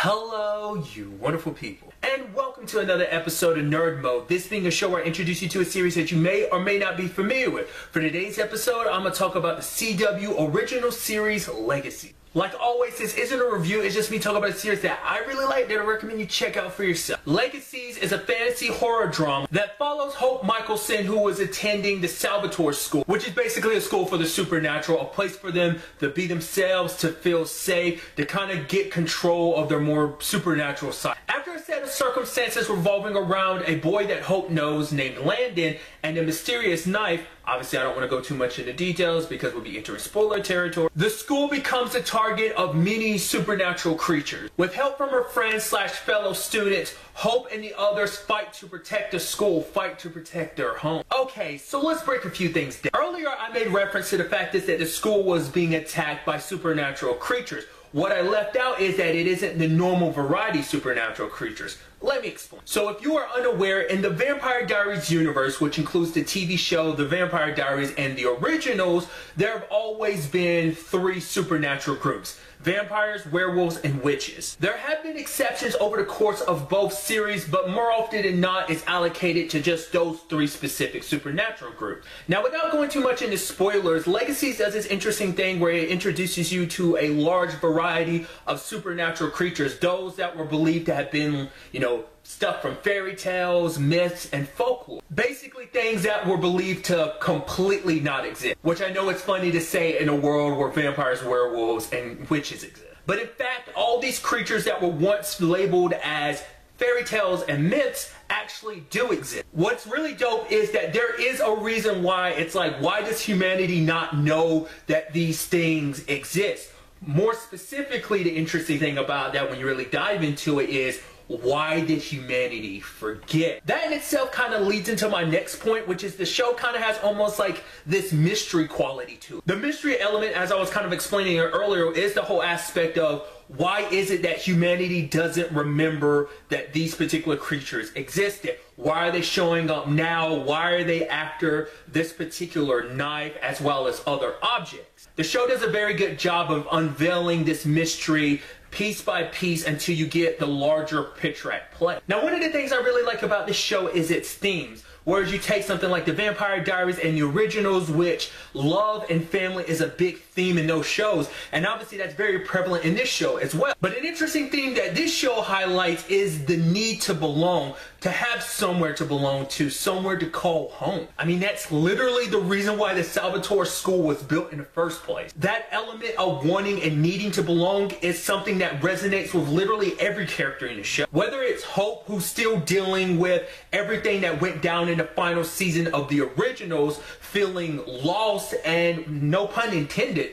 Hello, you wonderful people, and welcome to another episode of Nerd Mode. This being a show where I introduce you to a series that you may or may not be familiar with. For today's episode, I'm going to talk about the CW original series Legacy. Like always, this isn't a review, it's just me talking about a series that I really like that I recommend you check out for yourself. Legacies is a fantasy horror drama that follows Hope Michelson, who was attending the Salvatore School, which is basically a school for the supernatural, a place for them to be themselves, to feel safe, to kind of get control of their more supernatural side. After a set of circumstances revolving around a boy that Hope knows named Landon and a mysterious knife, obviously I don't want to go too much into details because we'll be entering spoiler territory, the school becomes the target of many supernatural creatures. With help from her friends slash fellow students, Hope and the others fight to protect the school, fight to protect their home. Okay, so let's break a few things down. Earlier I made reference to the fact that the school was being attacked by supernatural creatures. What I left out is that it isn't the normal variety supernatural creatures. Let me explain. So if you are unaware, in the Vampire Diaries universe, which includes the TV show The Vampire Diaries and the originals, there have always been three supernatural groups: vampires, werewolves, and witches. There have been exceptions over the course of both series, but more often than not it's allocated to just those three specific supernatural groups. Now, without going too much into spoilers, Legacies does this interesting thing where it introduces you to a large variety of supernatural creatures, those that were believed to have been, stuff from fairy tales, myths, and folklore. Basically things that were believed to completely not exist, which I know it's funny to say in a world where vampires, werewolves, and witches exist. But in fact, all these creatures that were once labeled as fairy tales and myths actually do exist. What's really dope is that there is a reason why it's like, why does humanity not know that these things exist? More specifically, the interesting thing about that when you really dive into it is, why did humanity forget? That in itself kind of leads into my next point, which is the show kind of has almost like this mystery quality to it. The mystery element, as I was kind of explaining earlier, is the whole aspect of why is it that humanity doesn't remember that these particular creatures existed? Why are they showing up now? Why are they after this particular knife as well as other objects? The show does a very good job of unveiling this mystery piece by piece until you get the larger picture at play. Now, one of the things I really like about this show is its themes. Whereas you take something like the Vampire Diaries and the originals, which love and family is a big theme in those shows, and obviously that's very prevalent in this show as well. But an interesting theme that this show highlights is the need to belong, to have somewhere to belong to, somewhere to call home. I mean, that's literally the reason why the Salvatore School was built in the first place. That element of wanting and needing to belong is something that resonates with literally every character in the show. Whether it's Hope, who's still dealing with everything that went down in the final season of the originals, feeling lost and, no pun intended,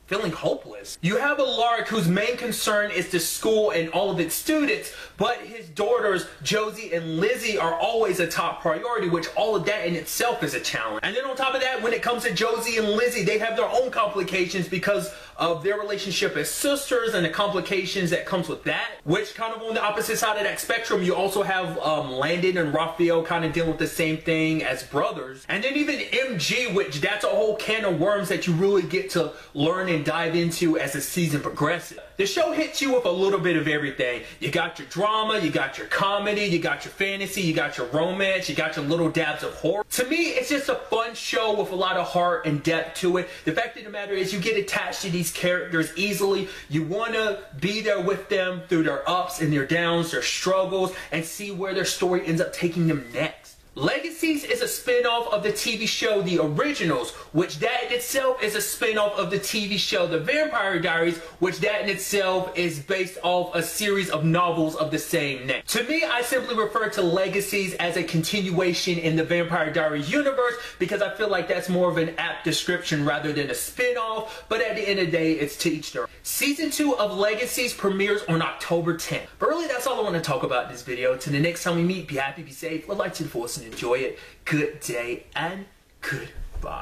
feeling hopeless. You have a Lark whose main concern is the school and all of its students, but his daughters, Josie and Lizzie, are always a top priority, which all of that in itself is a challenge. And then on top of that, when it comes to Josie and Lizzie, they have their own complications because of their relationship as sisters and the complications that comes with that, which kind of on the opposite side of that spectrum, you also have Landon and Raphael kind of dealing with the same thing as brothers. And then even MG, which that's a whole can of worms that you really get to learn and dive into as the season progresses. The show hits you with a little bit of everything. You got your drama, you got your comedy, you got your fantasy, you got your romance, you got your little dabs of horror. To me, it's just a fun show with a lot of heart and depth to it. The fact of the matter is you get attached to these characters easily. You want to be there with them through their ups and their downs, their struggles, and see where their story ends up taking them next. Legacies is a spin-off of the TV show The Originals, which that in itself is a spin-off of the TV show The Vampire Diaries, which that in itself is based off a series of novels of the same name. To me, I simply refer to Legacies as a continuation in the Vampire Diaries universe because I feel like that's more of an apt description rather than a spin-off, but at the end of the day, it's to each their own. Season 2 of Legacies premieres on October 10th. But really, that's all I want to talk about in this video. Till the next time we meet, be happy, be safe, live life to the fullest, and enjoy it. Good day and goodbye.